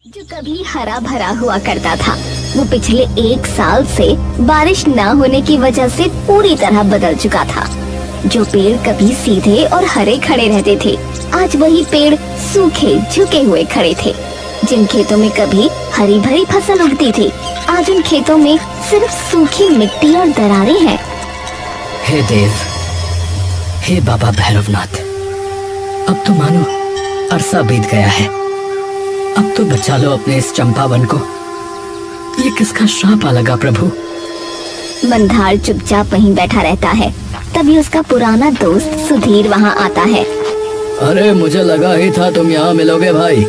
जो कभी हरा भरा हुआ करता था, वो पिछले 1 साल से बारिश न होने की वजह से पूरी तरह बदल चुका था। जो पेड़ कभी सीधे और हरे खड़े रहते थे, आज वही पेड़ सूखे झुके हुए खड़े थे। जिन खेतों में कभी हरी भरी फसल उगती थी, आज उन खेतों में सिर्फ सूखी मिट्टी और दरारें हैं। हे देव, हे बाबा भैरवनाथ, अब तो मानो अरसा बीत गया है। अब तो बचा लो अपने इस चंपावन को। ये किसका श्राप आ लगा प्रभु? मंदार चुपचाप वहीं बैठा रहता है। तभी उसका पुराना दोस्त सुधीर वहाँ आता है। अरे मुझे लगा ही था तुम यहाँ मिलोगे भाई।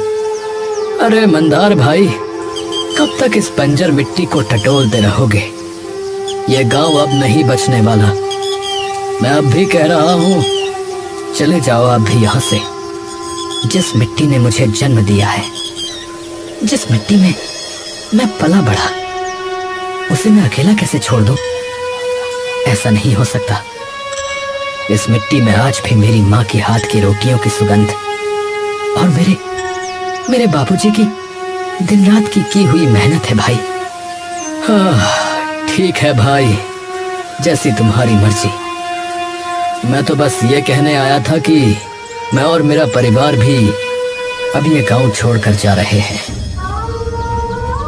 अरे मंदार भाई, कब तक इस बंजर मिट्टी को टटोलते रहोगे? ये गांव अब नहीं बचने वाला। मैं अब भी कह रहा हूँ, चले जाओ आप भी यहाँ से। जिस मिट्टी ने मुझे जन्म दिया है, जिस मिट्टी में मैं पला बढ़ा, उसे मैं अकेला कैसे छोड़ दूं? ऐसा नहीं हो सकता। इस मिट्टी में आज भी मेरी माँ के हाथ की रोटियों की सुगंध और मेरे बाबूजी की दिन रात की हुई मेहनत है भाई। हाँ, ठीक है भाई, जैसी तुम्हारी मर्जी। मैं तो बस ये कहने आया था कि मैं और मेरा परिवार भी अब ये गांव छोड़कर जा रहे हैं।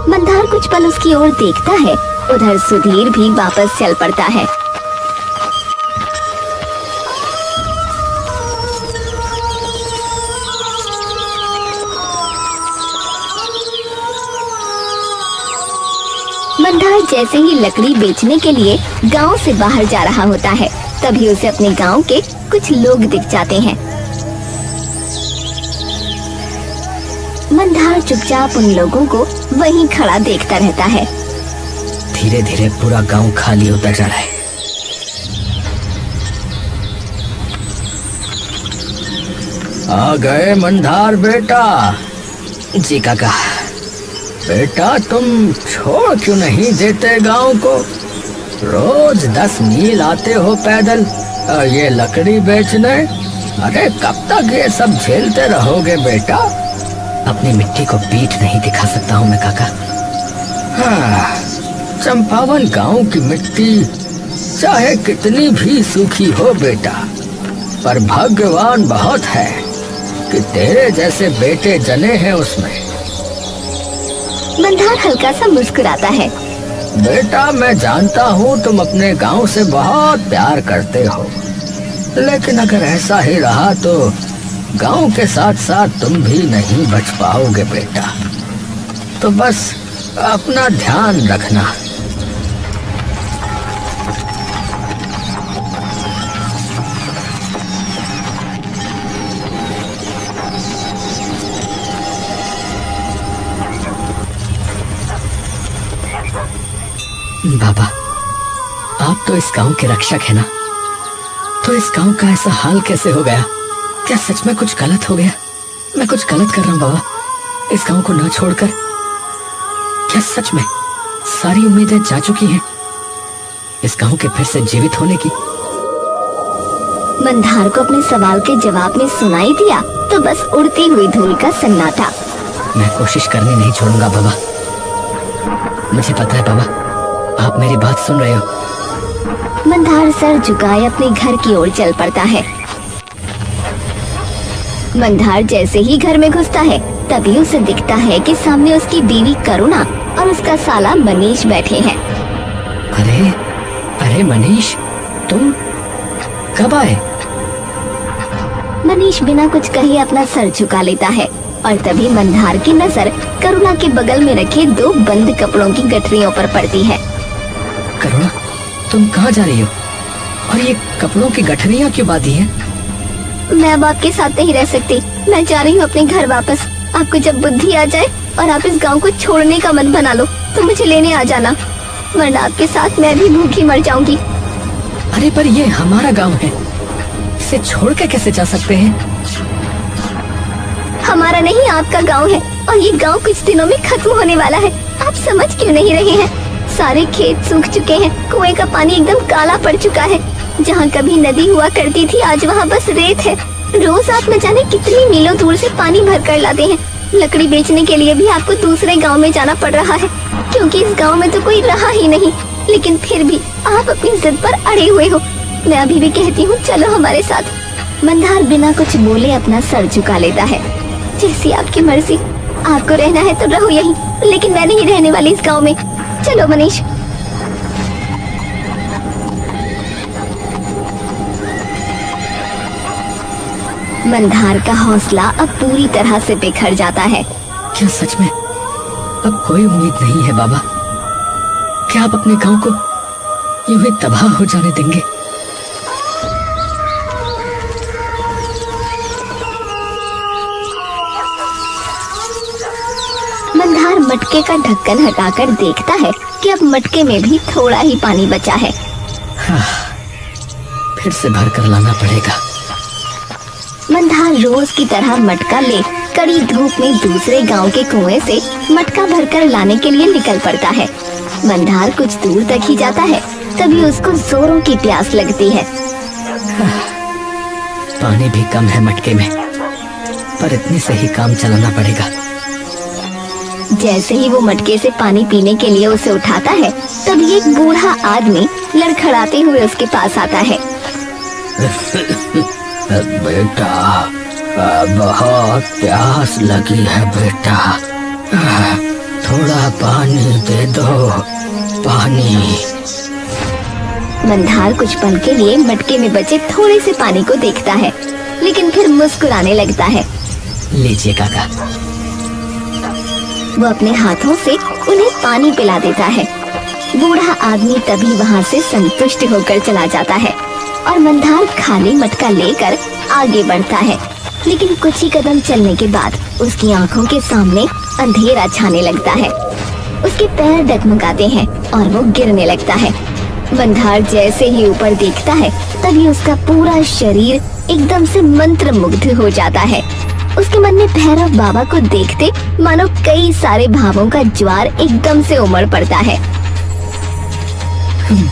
मंदार कुछ पल उसकी ओर देखता है। उधर सुधीर भी वापस चल पड़ता है। मंदार जैसे ही लकड़ी बेचने के लिए गांव से बाहर जा रहा होता है, तभी उसे अपने गांव के कुछ लोग दिख जाते हैं। मंदार चुपचाप उन लोगों को वहीं खड़ा देखता रहता है। धीरे धीरे पूरा गांव खाली होता जा रहा है। आ गए मंदार बेटा। जी काका। बेटा तुम छोड़ क्यों नहीं देते गांव को? रोज 10 मील आते हो पैदल ये लकड़ी बेचने। अरे कब तक ये सब झेलते रहोगे बेटा? अपनी मिट्टी को पीठ नहीं दिखा सकता हूँ मैं काका। हाँ, चंपावन गांव की मिट्टी चाहे कितनी भी सूखी हो बेटा, पर भगवान बहुत है कि तेरे जैसे बेटे जने हैं उसमें। मंदार हल्का सा मुस्कुराता है। बेटा मैं जानता हूँ तुम अपने गांव से बहुत प्यार करते हो, लेकिन अगर ऐसा ही रहा तो गांव के साथ साथ तुम भी नहीं बच पाओगे बेटा। तो बस अपना ध्यान रखना। बाबा, आप तो इस गांव के रक्षक है ना, तो इस गांव का ऐसा हाल कैसे हो गया? क्या सच में कुछ गलत हो गया? मैं कुछ गलत कर रहा हूँ बाबा, इस गांव को ना छोड़कर? क्या सच में सारी उम्मीदें जा चुकी हैं इस गांव के फिर से जीवित होने की? मंदार को अपने सवाल के जवाब में सुनाई दिया तो बस उड़ती हुई धूल का सन्नाटा। मैं कोशिश करनी नहीं छोड़ूंगा बाबा। मुझे पता है बाबा, आप मेरी बात सुन रहे हो। मंदार सर झुकाए अपने घर की ओर चल पड़ता है। मंदार जैसे ही घर में घुसता है, तभी उसे दिखता है कि सामने उसकी बीवी करुणा और उसका साला मनीष बैठे हैं। अरे अरे मनीष, तुम कब आए? मनीष बिना कुछ कहे अपना सर झुका लेता है और तभी मंदार की नजर करुणा के बगल में रखे 2 बंद कपड़ों की गठरियों पर पड़ती है। करुणा, तुम कहाँ जा रही हो? और ये कपड़ों की गठरियाँ क्यों बांधी हैं? मैं अब आपके साथ नहीं रह सकती। मैं जा रही हूँ अपने घर वापस। आपको जब बुद्धि आ जाए और आप इस गांव को छोड़ने का मन बना लो तो मुझे लेने आ जाना, वरना आपके साथ मैं भी भूखी मर जाऊंगी। अरे पर ये हमारा गांव है, इसे छोड़ के कैसे जा सकते हैं? हमारा नहीं, आपका गांव है और ये गांव कुछ दिनों में खत्म होने वाला है। आप समझ क्यों नहीं रहे हैं? सारे खेत सूख चुके हैं, कुएं का पानी एकदम काला पड़ चुका है। जहाँ कभी नदी हुआ करती थी, आज वहाँ बस रेत है। रोज आप न जाने कितनी मीलों दूर से पानी भर कर लाते हैं लकड़ी बेचने के लिए भी आपको दूसरे गांव में जाना पड़ रहा है, क्योंकि इस गांव में तो कोई रहा ही नहीं। लेकिन फिर भी आप अपनी जिद पर अड़े हुए हो। मैं अभी भी कहती हूँ, चलो हमारे साथ। मंदार बिना कुछ बोले अपना सर झुका लेता है। जैसी आपकी मर्जी, आपको रहना है तो रहो यहीं, लेकिन मैं नहीं रहने वाली इस गांव में। चलो मनीष। मंदार का हौसला अब पूरी तरह से बिखर जाता है। क्या सच में अब कोई उम्मीद नहीं है बाबा? क्या आप अपने गांव को यूं ही तबाह हो जाने देंगे? मंदार मटके का ढक्कन हटाकर देखता है कि अब मटके में भी थोड़ा ही पानी बचा है। फिर से भर कर लाना पड़ेगा। मंदार रोज की तरह मटका ले कड़ी धूप में दूसरे गांव के कुएं से मटका भरकर लाने के लिए निकल पड़ता है। मंदार कुछ दूर तक ही जाता है, तभी उसको जोरों की प्यास लगती है। पानी भी कम है मटके में, पर इतने से ही काम चलाना पड़ेगा। जैसे ही वो मटके से पानी पीने के लिए उसे उठाता है, तभी एक बूढ़ा आदमी लड़खड़ाते हुए उसके पास आता है। बेटा, बहुत प्यास लगी है बेटा, थोड़ा पानी दे दो, पानी। मंदार कुछ पल के लिए मटके में बचे थोड़े से पानी को देखता है, लेकिन फिर मुस्कुराने लगता है। लीजिए काका। वो अपने हाथों से उन्हें पानी पिला देता है। बूढ़ा आदमी तभी वहाँ से संतुष्ट होकर चला जाता है और मंदार खाली मटका लेकर आगे बढ़ता है। लेकिन कुछ ही कदम चलने के बाद उसकी आंखों के सामने अंधेरा छाने लगता है। उसके पैर डगमगाते हैं और वो गिरने लगता है। मंदार जैसे ही ऊपर देखता है, तभी उसका पूरा शरीर एकदम से मंत्रमुग्ध हो जाता है। उसके मन में भैरव बाबा को देखते मानो कई सारे भावों का ज्वार एकदम से उमड़ पड़ता है।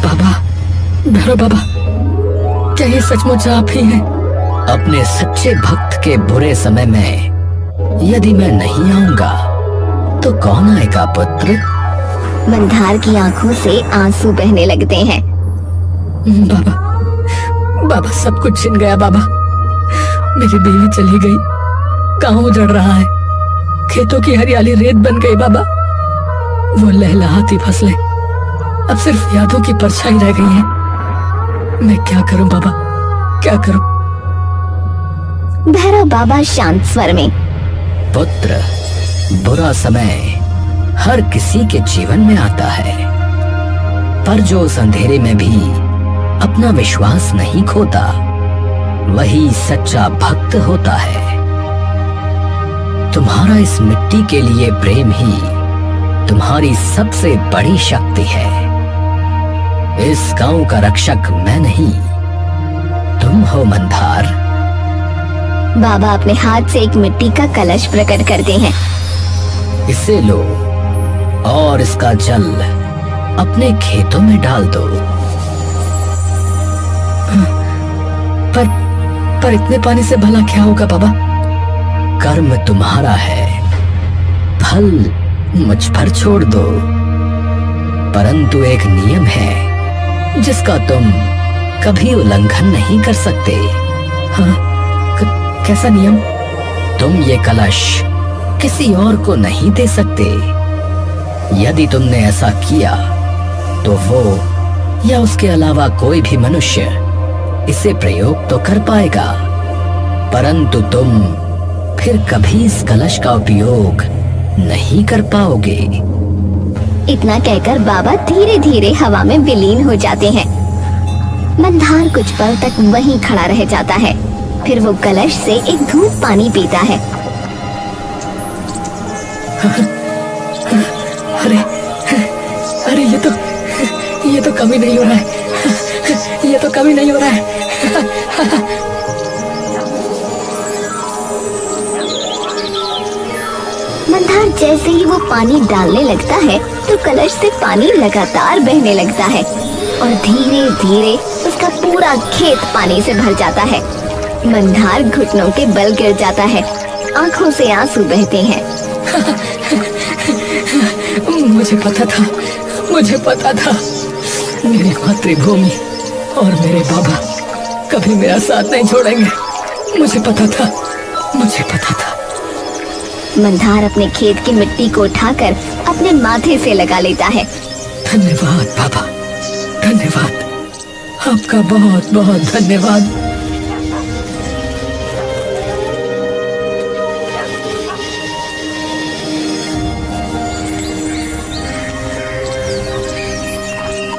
बाबा, भैरव बाबा, क्या ये सचमुच आप ही हैं? अपने सच्चे भक्त के बुरे समय में यदि मैं नहीं आऊंगा तो कौन आएगा पुत्र? मंदार की आंखों से आंसू बहने लगते हैं। बाबा, बाबा सब कुछ छिन गया बाबा। मेरी बीवी चली गई, गांव उजड़ रहा है, खेतों की हरियाली रेत बन गई बाबा। वो लहलहाती फसलें अब सिर्फ यादों की परछाई रह गई हैं। मैं क्या करूं बाबा, क्या करूं? भैरव बाबा शांत स्वर में, पुत्र, बुरा समय हर किसी के जीवन में आता है, पर जो उस अंधेरे में भी अपना विश्वास नहीं खोता, वही सच्चा भक्त होता है। तुम्हारा इस मिट्टी के लिए प्रेम ही तुम्हारी सबसे बड़ी शक्ति है। इस गांव का रक्षक मैं नहीं, तुम हो मंदार। बाबा अपने हाथ से एक मिट्टी का कलश प्रकट करते हैं। इसे लो और इसका जल अपने खेतों में डाल दो। पर इतने पानी से भला क्या होगा बाबा? कर्म तुम्हारा है, फल मुझ पर छोड़ दो। परंतु एक नियम है जिसका तुम कभी उल्लंघन नहीं कर सकते। हाँ, कैसा नियम? तुम ये कलश किसी और को नहीं दे सकते। यदि तुमने ऐसा किया तो वो या उसके अलावा कोई भी मनुष्य इसे प्रयोग तो कर पाएगा, परंतु तुम फिर कभी इस कलश का उपयोग नहीं कर पाओगे। इतना कहकर बाबा धीरे धीरे हवा में विलीन हो जाते हैं। मंदार कुछ पल तक वहीं खड़ा रह जाता है, फिर वो कलश से एक घूंट पानी पीता है। अरे अरे ये तो कमी नहीं हो रहा है, ये तो कमी नहीं हो रहा है। मंदार जैसे ही वो पानी डालने लगता है तो कलश से पानी लगातार बहने लगता है और धीरे धीरे उसका पूरा खेत पानी से भर जाता है। मंदार घुटनों के बल गिर जाता है आंखों से आंसू बहते हैं। मुझे पता था मेरी मातृभूमि और मेरे बाबा कभी मेरा साथ नहीं छोड़ेंगे। मुझे पता था। मंदार अपने खेत की मिट्टी को उठाकर अपने माथे से लगा लेता है। धन्यवाद बाबा, धन्यवाद, आपका बहुत बहुत धन्यवाद।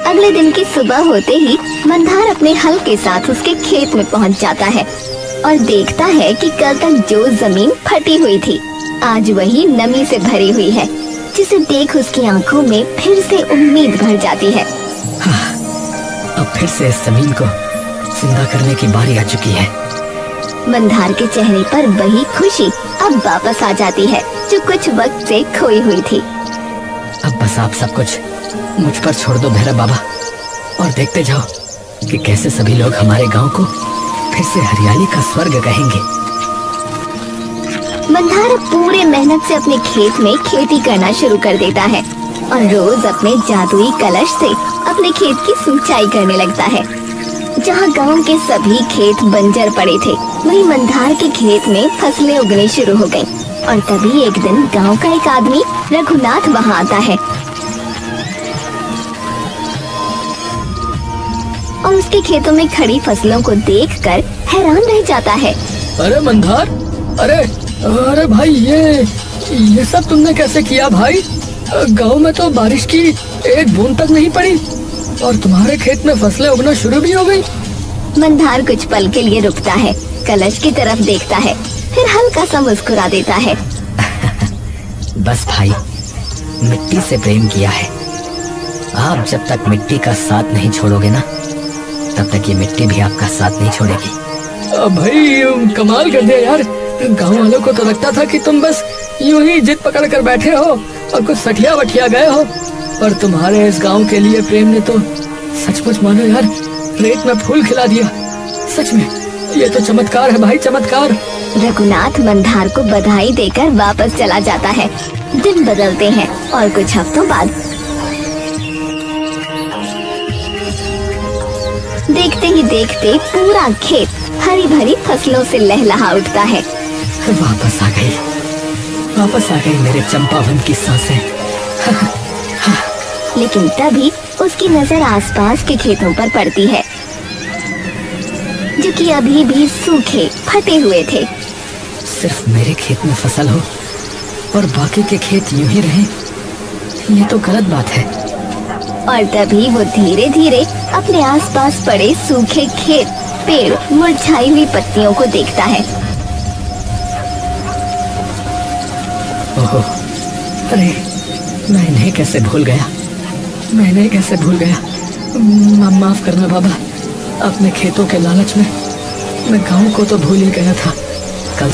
अगले दिन की सुबह होते ही मंदार अपने हल के साथ उसके खेत में पहुंच जाता है और देखता है कि कल तक जो जमीन फटी हुई थी आज वही नमी से भरी हुई है, जिसे देख उसकी आंखों में फिर से उम्मीद भर जाती है। हाँ, अब फिर से इस जमीन को जिंदा करने की बारी आ चुकी है। मंदार के चेहरे पर वही खुशी अब वापस आ जाती है जो कुछ वक्त से खोई हुई थी। अब बस आप सब कुछ मुझ पर छोड़ दो भैरव बाबा, और देखते जाओ कि कैसे सभी लोग हमारे गांव को फिर से हरियाली का स्वर्ग कहेंगे। मंदार पूरे मेहनत से अपने खेत में खेती करना शुरू कर देता है और रोज अपने जादुई कलश से अपने खेत की सिंचाई करने लगता है। जहाँ गांव के सभी खेत बंजर पड़े थे, वहीं मंदार के खेत में फसलें उगनी शुरू हो गईं। और तभी एक दिन गांव का एक आदमी रघुनाथ वहाँ आता है और उसके खेतों में खड़ी फसलों को देखकर हैरान रह जाता है। अरे मंदार, अरे भाई, ये सब तुमने कैसे किया भाई? गांव में तो बारिश की एक बूंद तक नहीं पड़ी और तुम्हारे खेत में फसलें उगना शुरू भी हो गई। मंदार कुछ पल के लिए रुकता है, कलश की तरफ देखता है, फिर हल्का सा मुस्कुरा देता है। बस भाई, मिट्टी से प्रेम किया है। आप जब तक मिट्टी का साथ नहीं छोड़ोगे ना, तब तक ये मिट्टी भी आपका साथ नहीं छोड़ेगी। भाई कमाल कर दिया यार, गांव वालों को तो लगता था कि तुम बस यूं ही जिद पकड़ कर बैठे हो और कुछ सठिया वठिया गए हो, पर तुम्हारे इस गांव के लिए प्रेम ने तो सचमुच मानो यार रेत में फूल खिला दिया। सच में ये तो चमत्कार है भाई, चमत्कार। रघुनाथ मंदार को बधाई देकर वापस चला जाता है। दिन बदलते हैं और कुछ हफ्तों बाद देखते ही देखते पूरा खेत हरी भरी फसलों से लहलहा उठता है। वापस आ गई मेरे चंपावन की सांसें। लेकिन तभी उसकी नजर आसपास के खेतों पर पड़ती है, जो कि अभी भी सूखे फटे हुए थे। सिर्फ मेरे खेत में फसल हो और बाकी के खेत यूं ही रहें, ये तो गलत बात है। और तभी वो धीरे धीरे अपने आसपास पड़े सूखे खेत, पेड़, मुरझाई हुई पत्तियों को देखता है। ओहो, अरे मैं इन्हें कैसे भूल गया। माफ करना बाबा, अपने खेतों के लालच में मैं गांव को तो भूल ही गया था। कल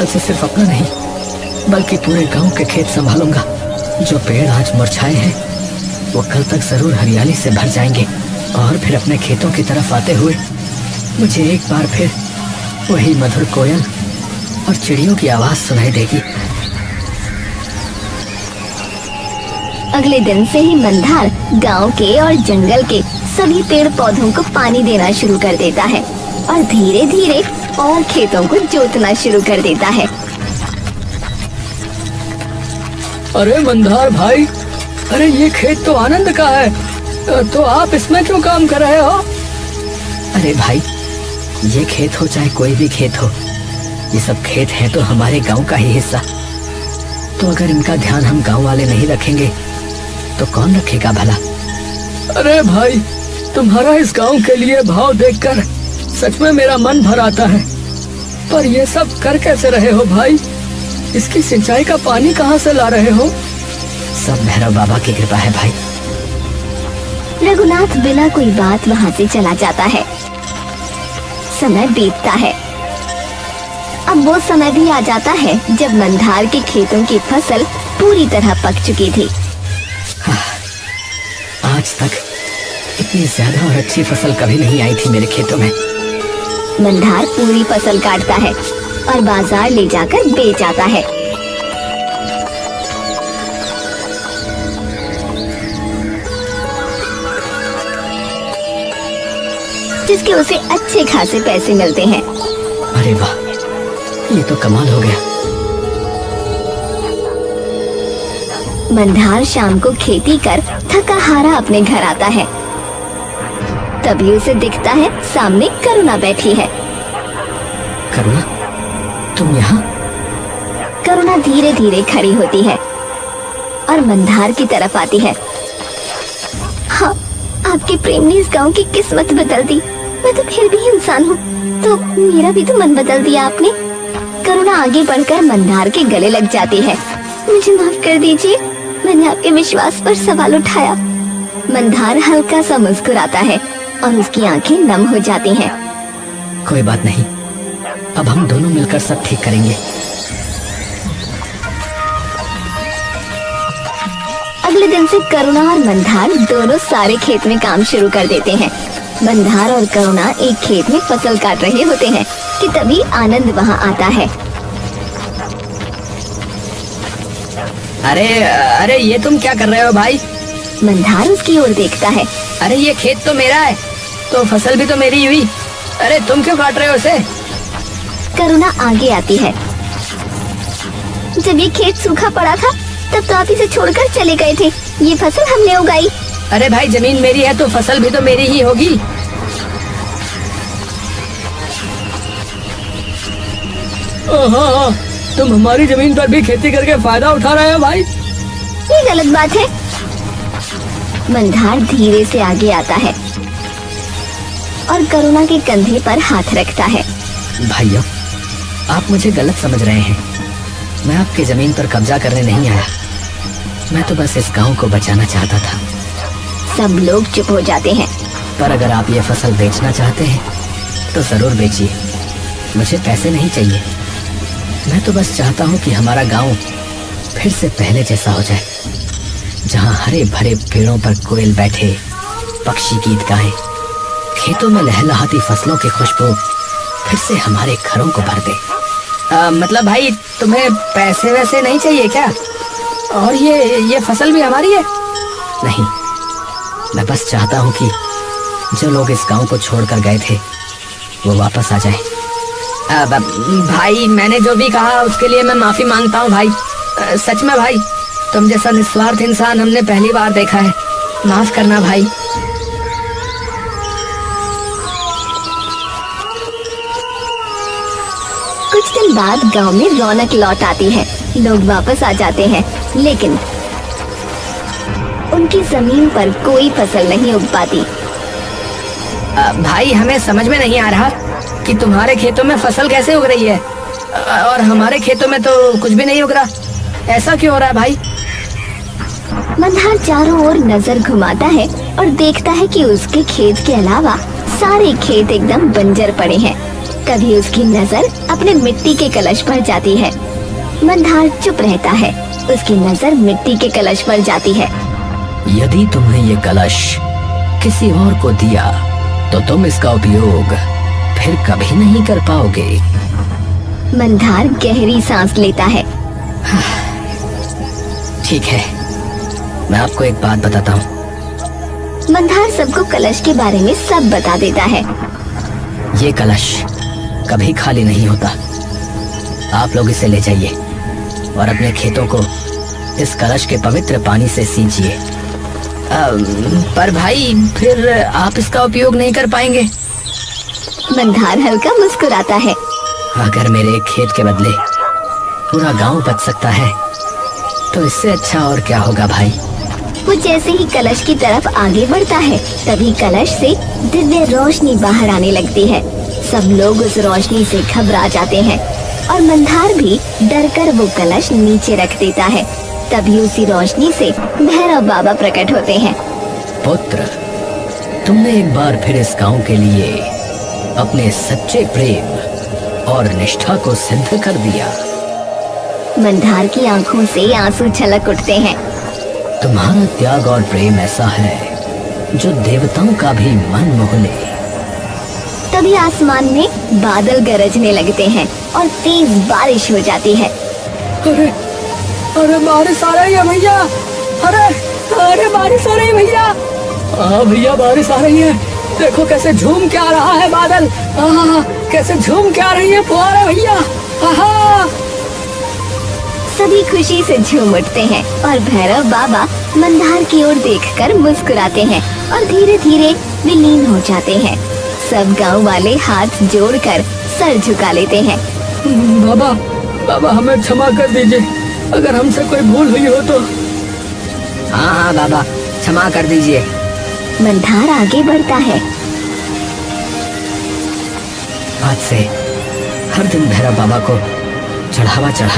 से सिर्फ अपना नहीं बल्कि पूरे गांव के खेत संभालूंगा। जो पेड़ आज मुरझाए हैं वो कल तक जरूर हरियाली से भर जाएंगे और फिर अपने खेतों की तरफ आते हुए मुझे एक बार फिर वही मधुर कोयल और चिड़ियों की आवाज सुनाई देगी। अगले दिन से ही मंदार गांव के और जंगल के सभी पेड़ पौधों को पानी देना शुरू कर देता है और धीरे धीरे और खेतों को जोतना शुरू कर देता है। अरे मंदार भाई, अरे ये खेत तो आनंद का है, तो आप इसमें क्यों काम कर रहे हो? अरे भाई, ये खेत हो चाहे कोई भी खेत हो, ये सब खेत है तो हमारे गांव का ही हिस्सा। तो अगर इनका ध्यान हम गांव वाले नहीं रखेंगे तो कौन रखेगा भला? अरे भाई, तुम्हारा इस गांव के लिए भाव देखकर सच में मेरा मन भर आता है, पर ये सब कर कैसे रहे हो भाई? इसकी सिंचाई का पानी कहाँ से ला रहे हो? सब भैरव बाबा की कृपा है भाई। रघुनाथ बिना कोई बात वहाँ से चला जाता है। समय बीतता है। अब वो समय भी आ जाता है जब मंदार के खेतों की फसल पूरी तरह पक चुकी थी। आज तक इतनी ज्यादा और अच्छी फसल कभी नहीं आई थी मेरे खेतों में। मंदार पूरी फसल काटता है और बाजार ले जाकर बेच आता है। जिसके उसे अच्छे खासे पैसे मिलते हैं। अरे वाह, ये तो कमाल हो गया। मंदार शाम को खेती कर थका हारा अपने घर आता है। तभी उसे दिखता है सामने करुणा बैठी है। करुणा, तुम यहाँ? करुणा धीरे धीरे खड़ी होती है और मंदार की तरफ आती है। हाँ, आपके प्रेम ने इस गांव की किस्मत बदल दी। मैं तो फिर भी इंसान हूँ, तो मेरा भी तो मन बदल दिया आपने। करुणा आगे बढ़कर मंदार के गले लग जाती है। मुझे माफ कर दीजिए, मैंने आपके विश्वास पर सवाल उठाया। मंदार हल्का सा मुस्कुराता है और उसकी आंखें नम हो जाती हैं। कोई बात नहीं, अब हम दोनों मिलकर सब ठीक करेंगे। अगले दिन से करुणा और मंदार दोनों सारे खेत में काम शुरू कर देते हैं। मंदार और करुणा एक खेत में फसल काट रहे होते हैं कि तभी आनंद वहाँ आता है। अरे अरे, ये तुम क्या कर रहे हो भाई? मंदार उसकी ओर देखता है। अरे ये खेत तो मेरा है, तो फसल भी तो मेरी हुई। अरे तुम क्यों काट रहे हो उसे? करुणा आगे आती है। जब ये खेत सूखा पड़ा था तब तो आप इसे छोड़कर चले गए थे। ये फसल हमने उगाई। अरे भाई, जमीन मेरी है तो फसल भी तो मेरी ही होगी। ओहो, तुम हमारी जमीन पर भी खेती करके फायदा उठा रहे हो भाई। ये गलत बात है। मंदार धीरे से आगे आता है और करुणा के कंधे पर हाथ रखता है। भाइयों, आप मुझे गलत समझ रहे हैं। मैं आपकी जमीन पर कब्जा करने नहीं आया। मैं तो बस इस गांव को बचाना चाहता था। सब लोग चुप हो जाते हैं। पर अगर आप ये फसल बेचना चाहते हैं तो जरूर बेचिए। मुझे पैसे नहीं चाहिए। मैं तो बस चाहता हूँ कि हमारा गांव फिर से पहले जैसा हो जाए, जहाँ हरे भरे पेड़ों पर कोयल बैठे, पक्षी गीत गाएं, खेतों में लहलहाती फसलों की खुशबू फिर से हमारे घरों को भर दे। मतलब भाई, तुम्हें पैसे वैसे नहीं चाहिए क्या? और ये फसल भी हमारी है? नहीं, मैं बस चाहता हूँ कि जो लोग इस गांव को छोड़कर गए थे वो वापस आ जाएं। भाई, मैंने जो भी कहा उसके लिए मैं माफी मांगता हूँ भाई। सच में भाई, तुम जैसा निस्वार्थ इंसान हमने पहली बार देखा है। माफ करना भाई। कुछ दिन बाद गांव में रौनक लौट आती है। लोग वापस आ जाते हैं, लेकिन उनकी जमीन पर कोई फसल नहीं उग पाती। भाई, हमें समझ में नहीं आ रहा कि तुम्हारे खेतों में फसल कैसे उग रही है और हमारे खेतों में तो कुछ भी नहीं उग रहा। ऐसा क्यों हो रहा है भाई? मंदार चारों ओर नजर घुमाता है और देखता है कि उसके खेत के अलावा सारे खेत एकदम बंजर पड़े हैं। कभी उसकी नजर अपने मिट्टी के कलश पर जाती है। मंदार चुप रहता है। उसकी नजर मिट्टी के कलश पर जाती है। यदि तुमने ये कलश किसी और को दिया तो तुम इसका उपयोग फिर कभी नहीं कर पाओगे। मंदार गहरी सांस लेता है। ठीक है, मैं आपको एक बात बताता हूँ। मंदार सबको कलश के बारे में सब बता देता है। ये कलश कभी खाली नहीं होता। आप लोग इसे ले जाइए और अपने खेतों को इस कलश के पवित्र पानी से सींचिए। पर भाई, फिर आप इसका उपयोग नहीं कर पाएंगे। मंदार हल्का मुस्कुराता है। अगर मेरे खेत के बदले पूरा गांव बच सकता है तो इससे अच्छा और क्या होगा भाई। वो जैसे ही कलश की तरफ आगे बढ़ता है तभी कलश से दिव्य रोशनी बाहर आने लगती है। सब लोग उस रोशनी से घबरा जाते हैं और मंदार भी डरकर वो कलश नीचे रख देता है। तभी उसी रोशनी से भैरव बाबा प्रकट होते हैं। पुत्र, तुमने एक बार फिर इस गांव के लिए अपने सच्चे प्रेम और निष्ठा को सिद्ध कर दिया। मंदार की आंखों से आंसू छलक उठते हैं। तुम्हारा त्याग और प्रेम ऐसा है जो देवताओं का भी मन मोह ले। तभी आसमान में बादल गरजने लगते हैं और तेज बारिश हो जाती है। अरे अरे बारिश आ रही है भैया। अरे अरे बारिश आ रही है भैया। हाँ भैया बारिश आ रही है। देखो कैसे झूम के आ रहा है बादल। कैसे झूम के आ रही है फुहारा भैया। आहा। सभी खुशी से झूम उठते हैं और भैरव बाबा मंदार की ओर देखकर मुस्कुराते हैं और धीरे धीरे विलीन हो जाते हैं। सब गांव वाले हाथ जोड़कर सर झुका लेते हैं। बाबा बाबा हमें क्षमा कर दीजिए, अगर हमसे कोई भूल हुई हो तो। हाँ हाँ बाबा क्षमा कर दीजिए। मंदार आगे बढ़ता है। आज से हर दिन भैरव बाबा को चढ़ावा चढ़ाए